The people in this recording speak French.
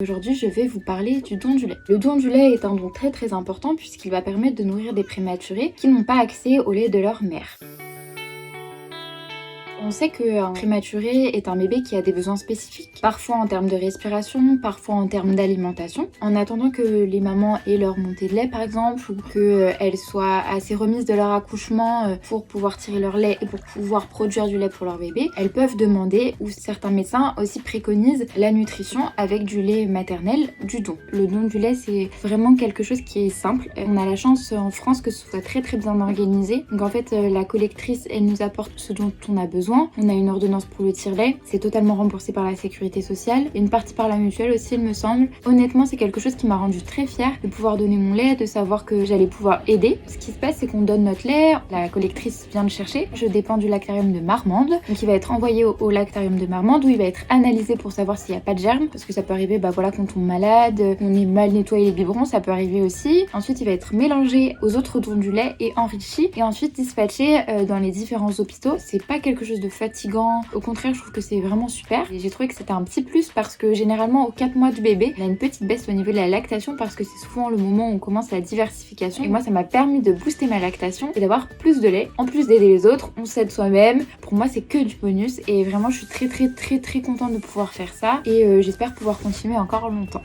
Aujourd'hui, je vais vous parler du don du lait. Le don du lait est un don très important puisqu'il va permettre de nourrir des prématurés qui n'ont pas accès au lait de leur mère. On sait qu'un prématuré est un bébé qui a des besoins spécifiques, parfois en termes de respiration, parfois en termes d'alimentation. En attendant que les mamans aient leur montée de lait par exemple, ou qu'elles soient assez remises de leur accouchement pour pouvoir tirer leur lait et pour pouvoir produire du lait pour leur bébé, elles peuvent demander, ou certains médecins aussi préconisent, la nutrition avec du lait maternel, du don. Le don du lait, c'est vraiment quelque chose qui est simple. On a la chance en France que ce soit très bien organisé. Donc en fait, la collectrice, elle nous apporte ce dont on a besoin. On a une ordonnance pour le tire-lait, c'est totalement remboursé par la sécurité sociale, et une partie par la mutuelle aussi il me semble. Honnêtement c'est quelque chose qui m'a rendue très fière de pouvoir donner mon lait, de savoir que j'allais pouvoir aider. Ce qui se passe c'est qu'on donne notre lait, la collectrice vient le chercher, je dépends du lactarium de Marmande, donc il va être envoyé au lactarium de Marmande où il va être analysé pour savoir s'il n'y a pas de germes, parce que ça peut arriver quand on tombe malade, on est mal nettoyé les biberons, ça peut arriver aussi. Ensuite il va être mélangé aux autres dons du lait et enrichi, et ensuite dispatché dans les différents hôpitaux. C'est pas quelque chose de fatigant, au contraire je trouve que c'est vraiment super, et j'ai trouvé que c'était un petit plus parce que généralement aux 4 mois du bébé on a une petite baisse au niveau de la lactation parce que c'est souvent le moment où on commence la diversification, et moi ça m'a permis de booster ma lactation et d'avoir plus de lait, en plus d'aider les autres, on s'aide soi-même. Pour moi c'est que du bonus et vraiment je suis très contente de pouvoir faire ça, et j'espère pouvoir continuer encore longtemps.